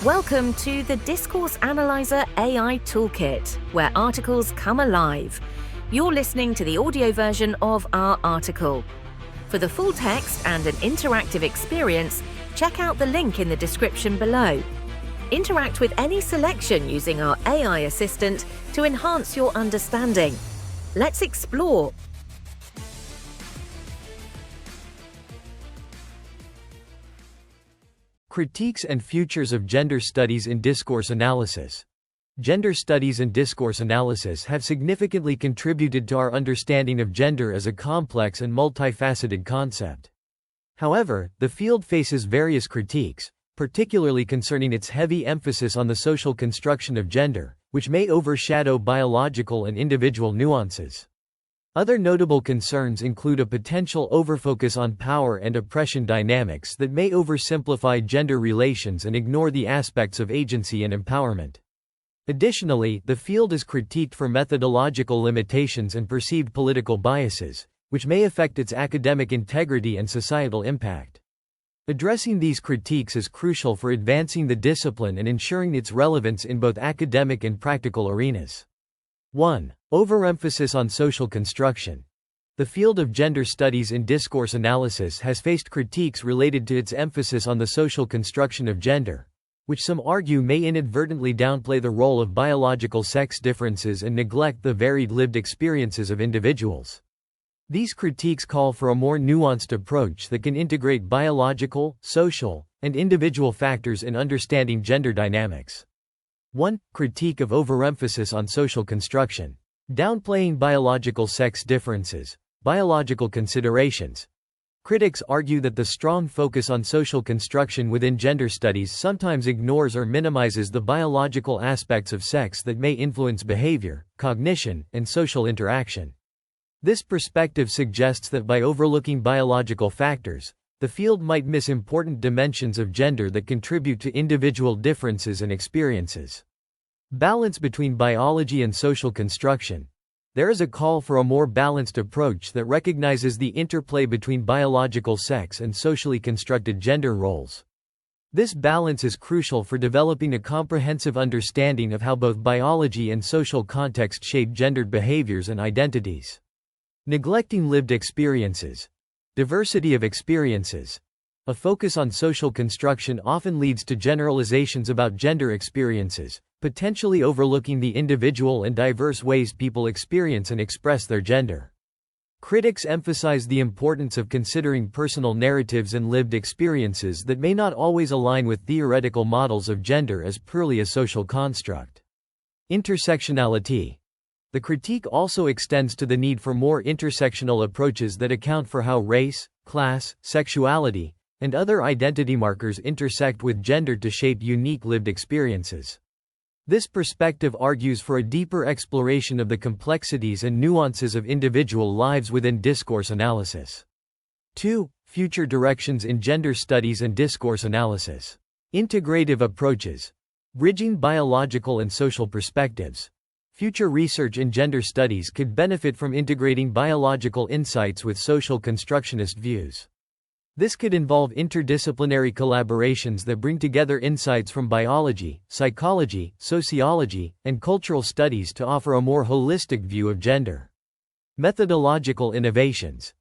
Welcome to the Discourse Analyzer AI Toolkit, where articles come alive. You're listening to the audio version of our article. For the full text and an interactive experience, check out the link in the description below. Interact with any selection using our AI assistant to enhance your understanding. Let's explore. Critiques and Futures of Gender Studies in Discourse Analysis. Gender studies and discourse analysis have significantly contributed to our understanding of gender as a complex and multifaceted concept. However, the field faces various critiques, particularly concerning its heavy emphasis on the social construction of gender, which may overshadow biological and individual nuances. Other notable concerns include a potential overfocus on power and oppression dynamics that may oversimplify gender relations and ignore the aspects of agency and empowerment. Additionally, the field is critiqued for methodological limitations and perceived political biases, which may affect its academic integrity and societal impact. Addressing these critiques is crucial for advancing the discipline and ensuring its relevance in both academic and practical arenas. 1. Overemphasis on social construction. The field of gender studies in discourse analysis has faced critiques related to its emphasis on the social construction of gender, which some argue may inadvertently downplay the role of biological sex differences and neglect the varied lived experiences of individuals. These critiques call for a more nuanced approach that can integrate biological, social, and individual factors in understanding gender dynamics. 1. Critique of overemphasis on social construction. Downplaying biological sex differences, biological considerations. Critics argue that the strong focus on social construction within gender studies sometimes ignores or minimizes the biological aspects of sex that may influence behavior, cognition, and social interaction. This perspective suggests that by overlooking biological factors, the field might miss important dimensions of gender that contribute to individual differences and experiences. Balance between biology and social construction. There is a call for a more balanced approach that recognizes the interplay between biological sex and socially constructed gender roles. This balance is crucial for developing a comprehensive understanding of how both biology and social context shape gendered behaviors and identities. Neglecting lived experiences. Diversity of experiences. A focus on social construction often leads to generalizations about gender experiences, potentially overlooking the individual and diverse ways people experience and express their gender. Critics emphasize the importance of considering personal narratives and lived experiences that may not always align with theoretical models of gender as purely a social construct. Intersectionality. The critique also extends to the need for more intersectional approaches that account for how race, class, sexuality, and other identity markers intersect with gender to shape unique lived experiences. This perspective argues for a deeper exploration of the complexities and nuances of individual lives within discourse analysis. 2. Future directions in gender studies and discourse analysis. Integrative approaches. Bridging biological and social perspectives. Future research in gender studies could benefit from integrating biological insights with social constructionist views. This could involve interdisciplinary collaborations that bring together insights from biology, psychology, sociology, and cultural studies to offer a more holistic view of gender. Methodological innovations.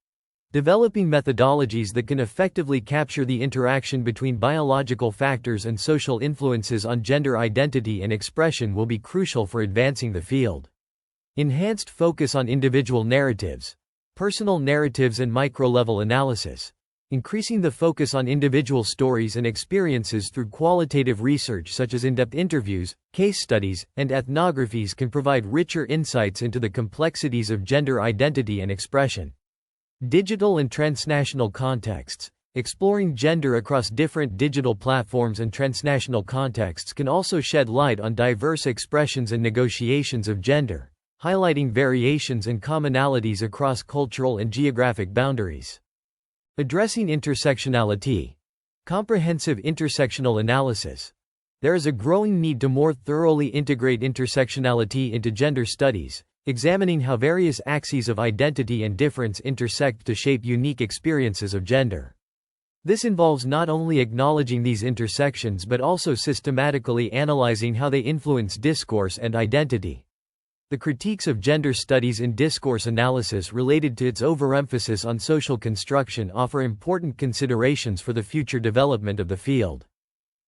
Developing methodologies that can effectively capture the interaction between biological factors and social influences on gender identity and expression will be crucial for advancing the field. Enhanced focus on individual narratives, personal narratives and micro-level analysis. Increasing the focus on individual stories and experiences through qualitative research such as in-depth interviews, case studies, and ethnographies can provide richer insights into the complexities of gender identity and expression. Digital and transnational contexts. Exploring gender across different digital platforms and transnational contexts can also shed light on diverse expressions and negotiations of gender, highlighting variations and commonalities across cultural and geographic boundaries. Addressing intersectionality. Comprehensive intersectional analysis. There is a growing need to more thoroughly integrate intersectionality into gender studies, examining how various axes of identity and difference intersect to shape unique experiences of gender. This involves not only acknowledging these intersections but also systematically analyzing how they influence discourse and identity. The critiques of gender studies in discourse analysis related to its overemphasis on social construction offer important considerations for the future development of the field.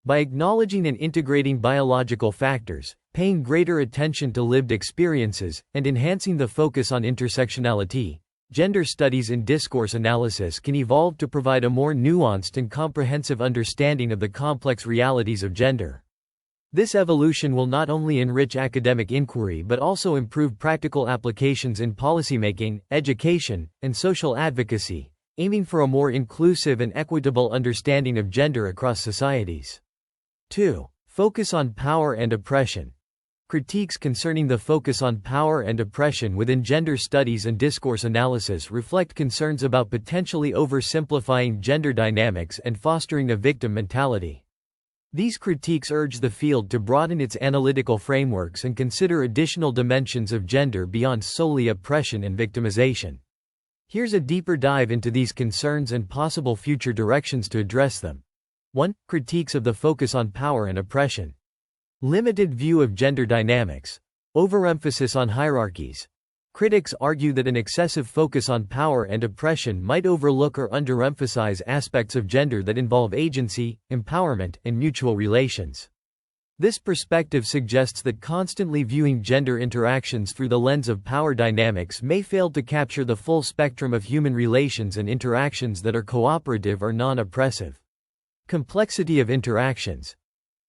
By acknowledging and integrating biological factors, paying greater attention to lived experiences, and enhancing the focus on intersectionality, gender studies in discourse analysis can evolve to provide a more nuanced and comprehensive understanding of the complex realities of gender. This evolution will not only enrich academic inquiry but also improve practical applications in policymaking, education, and social advocacy, aiming for a more inclusive and equitable understanding of gender across societies. 2. Focus on power and oppression. Critiques concerning the focus on power and oppression within gender studies and discourse analysis reflect concerns about potentially oversimplifying gender dynamics and fostering a victim mentality. These critiques urge the field to broaden its analytical frameworks and consider additional dimensions of gender beyond solely oppression and victimization. Here's a deeper dive into these concerns and possible future directions to address them. 1. Critiques of the focus on power and oppression. Limited view of gender dynamics. Overemphasis on hierarchies. Critics argue that an excessive focus on power and oppression might overlook or underemphasize aspects of gender that involve agency, empowerment, and mutual relations. This perspective suggests that constantly viewing gender interactions through the lens of power dynamics may fail to capture the full spectrum of human relations and interactions that are cooperative or non-oppressive. Complexity of interactions.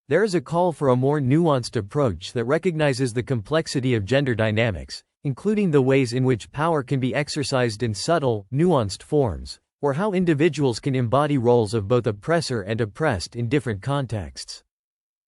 There is a call for a more nuanced approach that recognizes the complexity of gender dynamics, including the ways in which power can be exercised in subtle, nuanced forms, or how individuals can embody roles of both oppressor and oppressed in different contexts.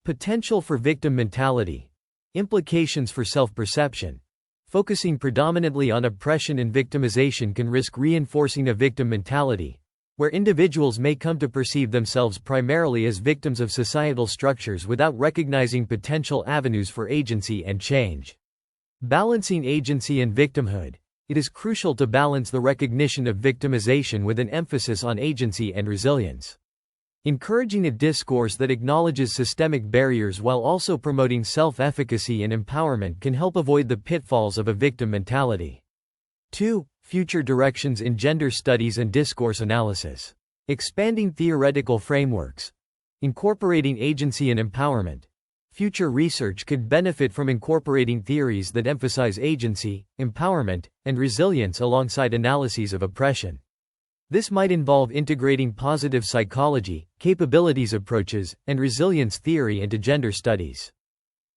Potential for victim mentality. Implications for self-perception. Focusing predominantly on oppression and victimization can risk reinforcing a victim mentality, where individuals may come to perceive themselves primarily as victims of societal structures without recognizing potential avenues for agency and change. Balancing agency and victimhood. It is crucial to balance the recognition of victimization with an emphasis on agency and resilience. Encouraging a discourse that acknowledges systemic barriers while also promoting self-efficacy and empowerment can help avoid the pitfalls of a victim mentality. 2. Future directions in gender studies and discourse analysis. Expanding theoretical frameworks. Incorporating agency and empowerment. Future research could benefit from incorporating theories that emphasize agency, empowerment, and resilience alongside analyses of oppression. This might involve integrating positive psychology, capabilities approaches, and resilience theory into gender studies.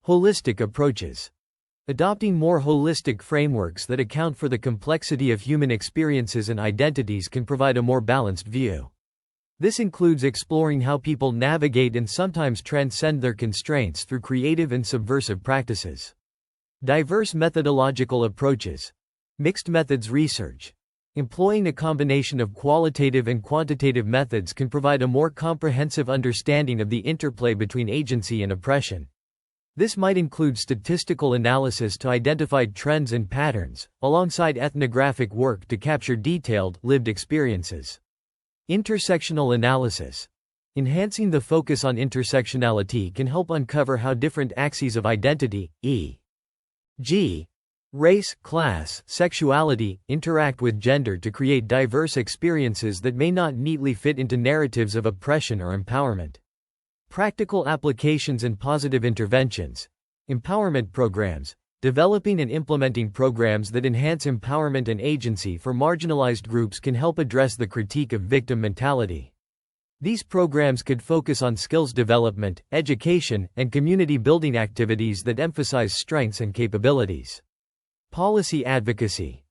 Holistic approaches. Adopting more holistic frameworks that account for the complexity of human experiences and identities can provide a more balanced view. This includes exploring how people navigate and sometimes transcend their constraints through creative and subversive practices. Diverse methodological approaches. Mixed methods research. Employing a combination of qualitative and quantitative methods can provide a more comprehensive understanding of the interplay between agency and oppression. This might include statistical analysis to identify trends and patterns, alongside ethnographic work to capture detailed, lived experiences. Intersectional analysis. Enhancing the focus on intersectionality can help uncover how different axes of identity, e.g., race, class, sexuality, interact with gender to create diverse experiences that may not neatly fit into narratives of oppression or empowerment. Practical applications and positive interventions. Empowerment programs. Developing and implementing programs that enhance empowerment and agency for marginalized groups can help address the critique of victim mentality. These programs could focus on skills development, education, and community building activities that emphasize strengths and capabilities. Policy advocacy.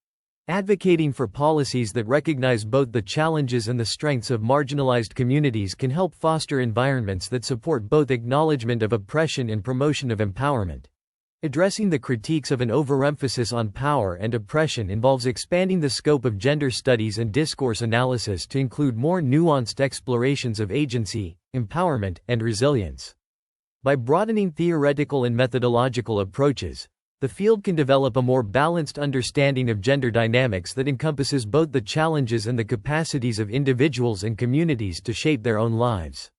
Advocating for policies that recognize both the challenges and the strengths of marginalized communities can help foster environments that support both acknowledgement of oppression and promotion of empowerment. Addressing the critiques of an overemphasis on power and oppression involves expanding the scope of gender studies and discourse analysis to include more nuanced explorations of agency, empowerment, and resilience. By broadening theoretical and methodological approaches, the field can develop a more balanced understanding of gender dynamics that encompasses both the challenges and the capacities of individuals and communities to shape their own lives.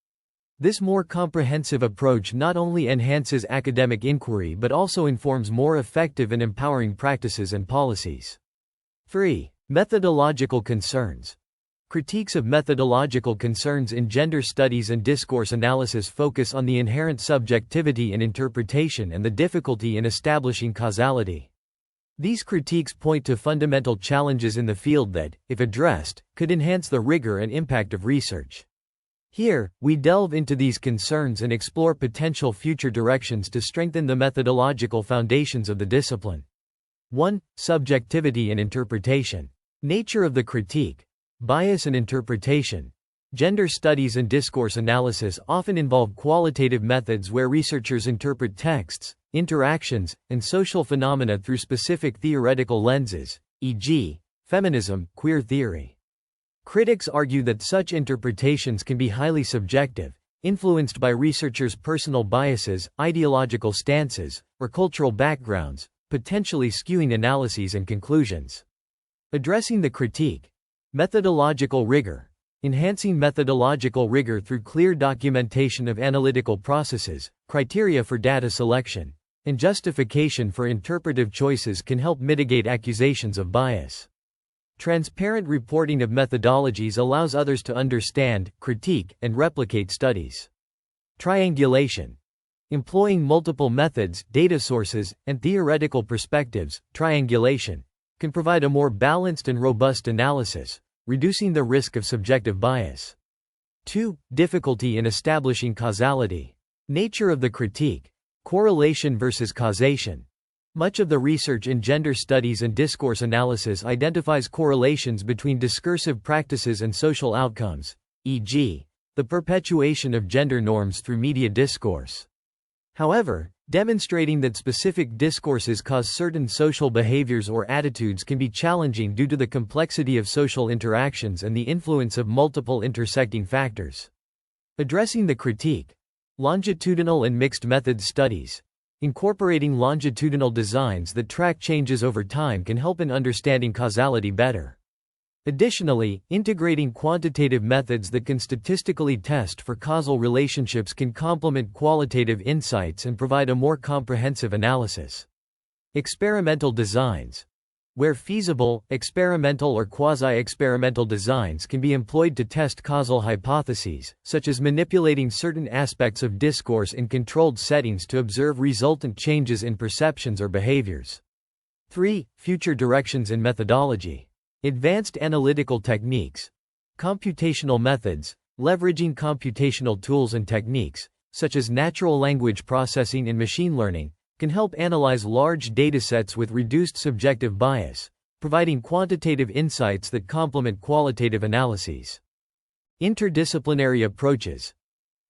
This more comprehensive approach not only enhances academic inquiry but also informs more effective and empowering practices and policies. 3. Methodological concerns. Critiques of methodological concerns in gender studies and discourse analysis focus on the inherent subjectivity in interpretation and the difficulty in establishing causality. These critiques point to fundamental challenges in the field that, if addressed, could enhance the rigor and impact of research. Here, we delve into these concerns and explore potential future directions to strengthen the methodological foundations of the discipline. 1. Subjectivity and interpretation. Nature of the critique. Bias and interpretation. Gender studies and discourse analysis often involve qualitative methods where researchers interpret texts, interactions, and social phenomena through specific theoretical lenses, e.g., feminism, queer theory. Critics argue that such interpretations can be highly subjective, influenced by researchers' personal biases, ideological stances, or cultural backgrounds, potentially skewing analyses and conclusions. Addressing the critique. Methodological rigor. Enhancing methodological rigor through clear documentation of analytical processes, criteria for data selection, and justification for interpretive choices can help mitigate accusations of bias. Transparent reporting of methodologies allows others to understand, critique, and replicate studies. Triangulation. Employing multiple methods, data sources, and theoretical perspectives, triangulation can provide a more balanced and robust analysis, reducing the risk of subjective bias. 2. Difficulty in establishing causality. Nature of the critique. Correlation versus causation. Much of the research in gender studies and discourse analysis identifies correlations between discursive practices and social outcomes, e.g., the perpetuation of gender norms through media discourse. However, demonstrating that specific discourses cause certain social behaviors or attitudes can be challenging due to the complexity of social interactions and the influence of multiple intersecting factors. Addressing the critique. Longitudinal and mixed methods studies. Incorporating longitudinal designs that track changes over time can help in understanding causality better. Additionally, integrating quantitative methods that can statistically test for causal relationships can complement qualitative insights and provide a more comprehensive analysis. Experimental designs. Where feasible, experimental or quasi-experimental designs can be employed to test causal hypotheses, such as manipulating certain aspects of discourse in controlled settings to observe resultant changes in perceptions or behaviors. 3. Future directions in methodology. Advanced analytical techniques. Computational methods. Leveraging computational tools and techniques, such as natural language processing and machine learning, can help analyze large datasets with reduced subjective bias, providing quantitative insights that complement qualitative analyses. Interdisciplinary approaches.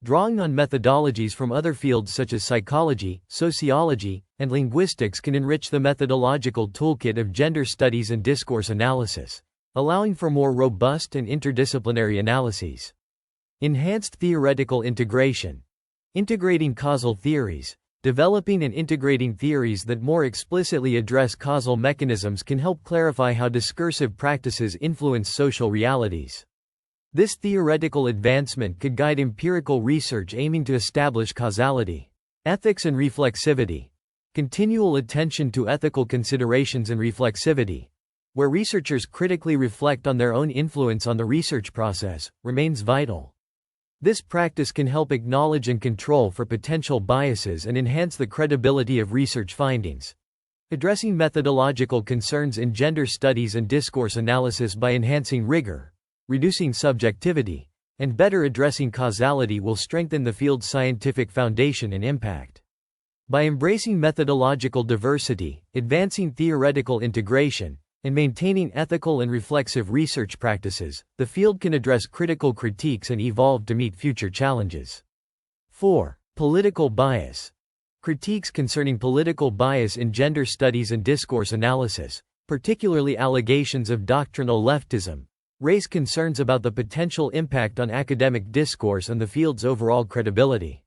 Drawing on methodologies from other fields such as psychology, sociology, and linguistics can enrich the methodological toolkit of gender studies and discourse analysis, allowing for more robust and interdisciplinary analyses. Enhanced theoretical integration. Integrating causal theories. Developing and integrating theories that more explicitly address causal mechanisms can help clarify how discursive practices influence social realities. This theoretical advancement could guide empirical research aiming to establish causality. Ethics and reflexivity. Continual attention to ethical considerations and reflexivity, where researchers critically reflect on their own influence on the research process, remains vital. This practice can help acknowledge and control for potential biases and enhance the credibility of research findings. Addressing methodological concerns in gender studies and discourse analysis by enhancing rigor, reducing subjectivity, and better addressing causality will strengthen the field's scientific foundation and impact. By embracing methodological diversity, advancing theoretical integration, and maintaining ethical and reflexive research practices, the field can address critical critiques and evolve to meet future challenges. 4. Political bias. Critiques concerning political bias in gender studies and discourse analysis, particularly allegations of doctrinal leftism, raise concerns about the potential impact on academic discourse and the field's overall credibility.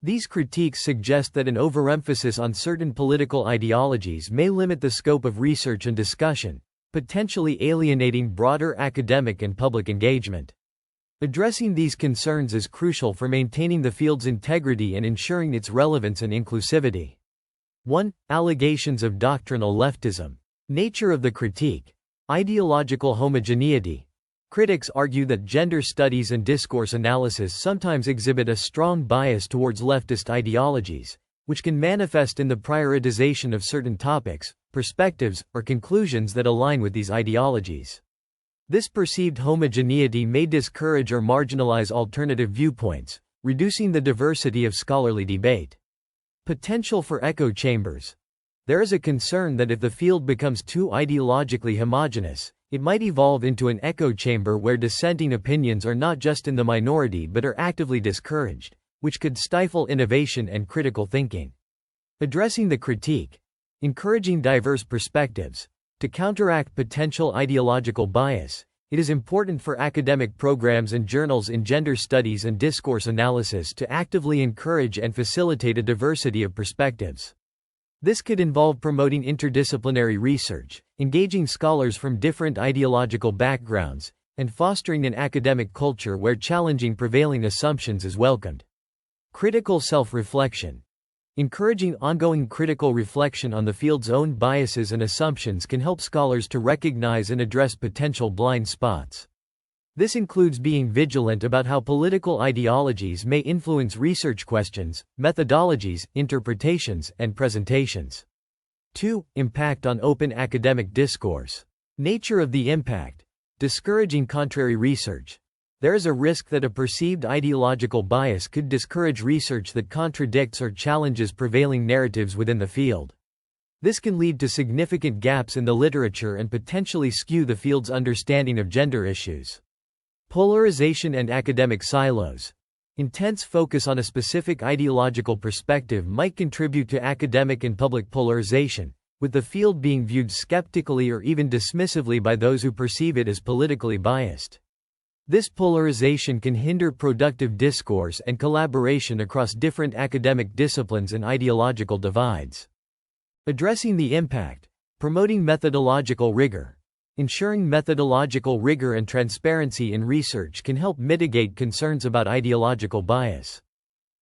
These critiques suggest that an overemphasis on certain political ideologies may limit the scope of research and discussion, potentially alienating broader academic and public engagement. Addressing these concerns is crucial for maintaining the field's integrity and ensuring its relevance and inclusivity. 1. Allegations of doctrinal leftism. Nature of the critique. Ideological homogeneity. Critics argue that gender studies and discourse analysis sometimes exhibit a strong bias towards leftist ideologies, which can manifest in the prioritization of certain topics, perspectives, or conclusions that align with these ideologies. This perceived homogeneity may discourage or marginalize alternative viewpoints, reducing the diversity of scholarly debate. Potential for echo chambers. There is a concern that if the field becomes too ideologically homogeneous, it might evolve into an echo chamber where dissenting opinions are not just in the minority but are actively discouraged, which could stifle innovation and critical thinking. Addressing the critique. Encouraging diverse perspectives. To counteract potential ideological bias, it is important for academic programs and journals in gender studies and discourse analysis to actively encourage and facilitate a diversity of perspectives. This could involve promoting interdisciplinary research, engaging scholars from different ideological backgrounds, and fostering an academic culture where challenging prevailing assumptions is welcomed. Critical self-reflection. Encouraging ongoing critical reflection on the field's own biases and assumptions can help scholars to recognize and address potential blind spots. This includes being vigilant about how political ideologies may influence research questions, methodologies, interpretations, and presentations. 2. Impact on open academic discourse. Nature of the impact. Discouraging contrary research. There is a risk that a perceived ideological bias could discourage research that contradicts or challenges prevailing narratives within the field. This can lead to significant gaps in the literature and potentially skew the field's understanding of gender issues. Polarization and academic silos. Intense focus on a specific ideological perspective might contribute to academic and public polarization, with the field being viewed skeptically or even dismissively by those who perceive it as politically biased. This polarization can hinder productive discourse and collaboration across different academic disciplines and ideological divides. Addressing the impact. Promoting methodological rigor. Ensuring methodological rigor and transparency in research can help mitigate concerns about ideological bias.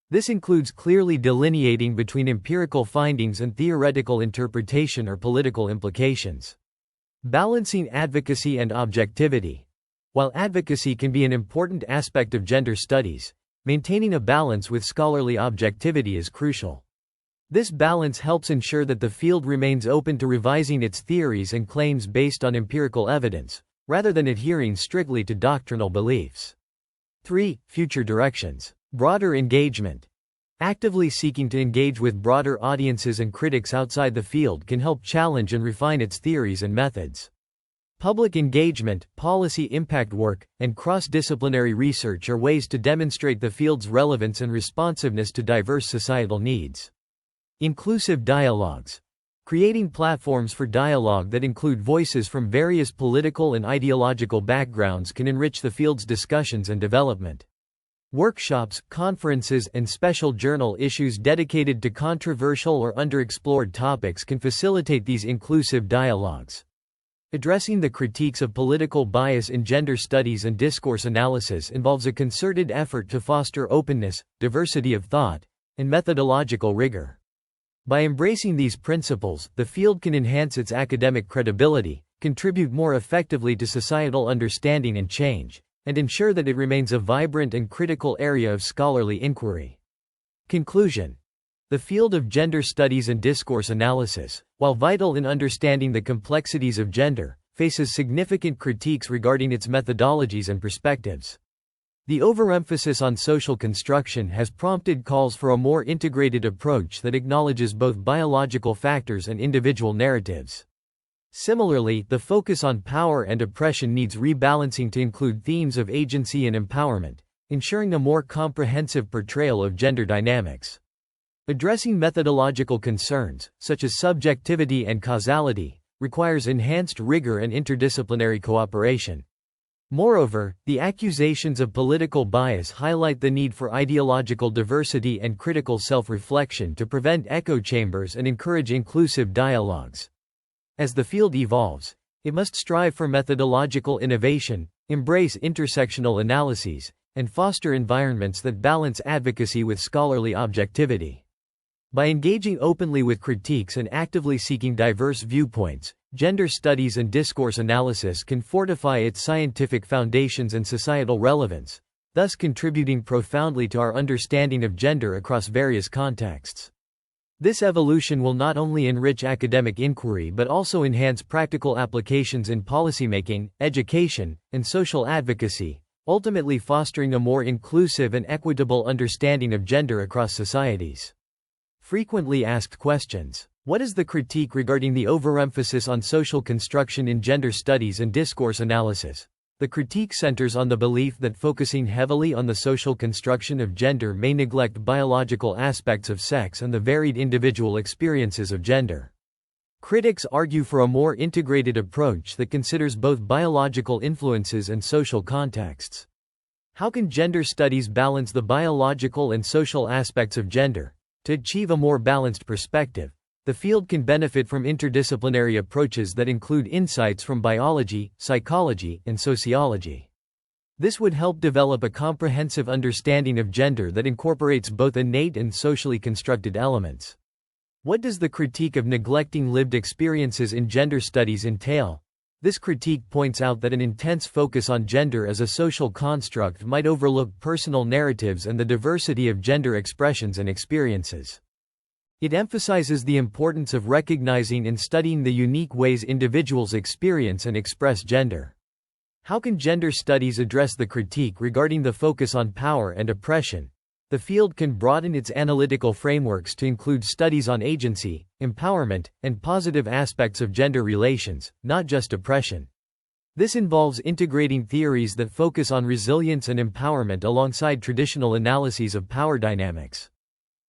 This includes clearly delineating between empirical findings and theoretical interpretation or political implications. Balancing advocacy and objectivity. While advocacy can be an important aspect of gender studies, maintaining a balance with scholarly objectivity is crucial. This balance helps ensure that the field remains open to revising its theories and claims based on empirical evidence, rather than adhering strictly to doctrinal beliefs. 3. Future directions. Broader engagement. Actively seeking to engage with broader audiences and critics outside the field can help challenge and refine its theories and methods. Public engagement, policy impact work, and cross-disciplinary research are ways to demonstrate the field's relevance and responsiveness to diverse societal needs. Inclusive dialogues. Creating platforms for dialogue that include voices from various political and ideological backgrounds can enrich the field's discussions and development. Workshops, conferences, and special journal issues dedicated to controversial or underexplored topics can facilitate these inclusive dialogues. Addressing the critiques of political bias in gender studies and discourse analysis involves a concerted effort to foster openness, diversity of thought, and methodological rigor. By embracing these principles, the field can enhance its academic credibility, contribute more effectively to societal understanding and change, and ensure that it remains a vibrant and critical area of scholarly inquiry. Conclusion. The field of gender studies and discourse analysis, while vital in understanding the complexities of gender, faces significant critiques regarding its methodologies and perspectives. The overemphasis on social construction has prompted calls for a more integrated approach that acknowledges both biological factors and individual narratives. Similarly, the focus on power and oppression needs rebalancing to include themes of agency and empowerment, ensuring a more comprehensive portrayal of gender dynamics. Addressing methodological concerns, such as subjectivity and causality, requires enhanced rigor and interdisciplinary cooperation. Moreover, the accusations of political bias highlight the need for ideological diversity and critical self-reflection to prevent echo chambers and encourage inclusive dialogues. As the field evolves, it must strive for methodological innovation, embrace intersectional analyses, and foster environments that balance advocacy with scholarly objectivity. By engaging openly with critiques and actively seeking diverse viewpoints, gender studies and discourse analysis can fortify its scientific foundations and societal relevance, thus contributing profoundly to our understanding of gender across various contexts. This evolution will not only enrich academic inquiry but also enhance practical applications in policymaking, education, and social advocacy, ultimately fostering a more inclusive and equitable understanding of gender across societies. Frequently asked questions. What is the critique regarding the overemphasis on social construction in gender studies and discourse analysis? The critique centers on the belief that focusing heavily on the social construction of gender may neglect biological aspects of sex and the varied individual experiences of gender. Critics argue for a more integrated approach that considers both biological influences and social contexts. How can gender studies balance the biological and social aspects of gender? To achieve a more balanced perspective, the field can benefit from interdisciplinary approaches that include insights from biology, psychology, and sociology. This would help develop a comprehensive understanding of gender that incorporates both innate and socially constructed elements. What does the critique of neglecting lived experiences in gender studies entail? This critique points out that an intense focus on gender as a social construct might overlook personal narratives and the diversity of gender expressions and experiences. It emphasizes the importance of recognizing and studying the unique ways individuals experience and express gender. How can gender studies address the critique regarding the focus on power and oppression? The field can broaden its analytical frameworks to include studies on agency, empowerment, and positive aspects of gender relations, not just oppression. This involves integrating theories that focus on resilience and empowerment alongside traditional analyses of power dynamics.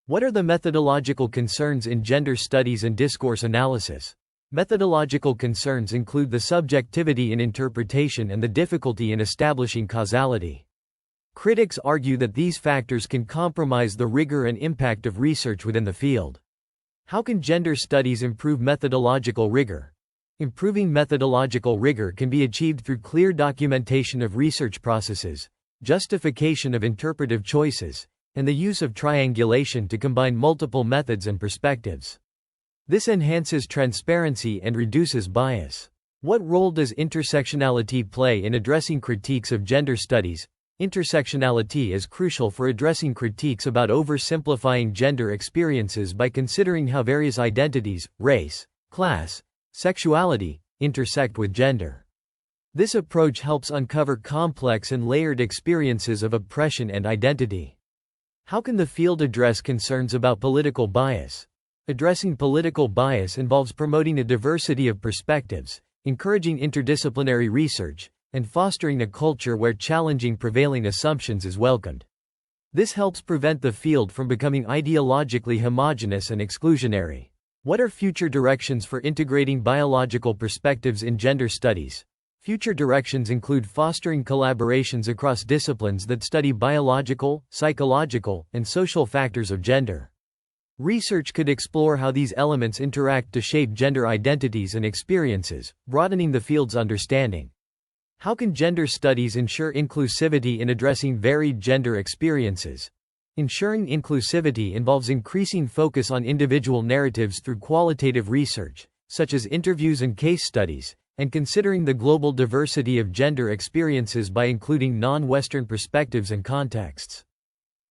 What are the methodological concerns in gender studies and discourse analysis? Methodological concerns include the subjectivity in interpretation and the difficulty in establishing causality. Critics argue that these factors can compromise the rigor and impact of research within the field. How can gender studies improve methodological rigor? Improving methodological rigor can be achieved through clear documentation of research processes, justification of interpretive choices, and the use of triangulation to combine multiple methods and perspectives. This enhances transparency and reduces bias. What role does intersectionality play in addressing critiques of gender studies? Intersectionality is crucial for addressing critiques about oversimplifying gender experiences by considering how various identities, race, class, sexuality, intersect with gender. This approach helps uncover complex and layered experiences of oppression and identity. How can the field address concerns about political bias? Addressing political bias involves promoting a diversity of perspectives, encouraging interdisciplinary research, and fostering a culture where challenging prevailing assumptions is welcomed. This helps prevent the field from becoming ideologically homogeneous and exclusionary. What are future directions for integrating biological perspectives in gender studies? Future directions include fostering collaborations across disciplines that study biological, psychological, and social factors of gender. Research could explore how these elements interact to shape gender identities and experiences, broadening the field's understanding. How can gender studies ensure inclusivity in addressing varied gender experiences? Ensuring inclusivity involves increasing focus on individual narratives through qualitative research, such as interviews and case studies, and considering the global diversity of gender experiences by including non-Western perspectives and contexts.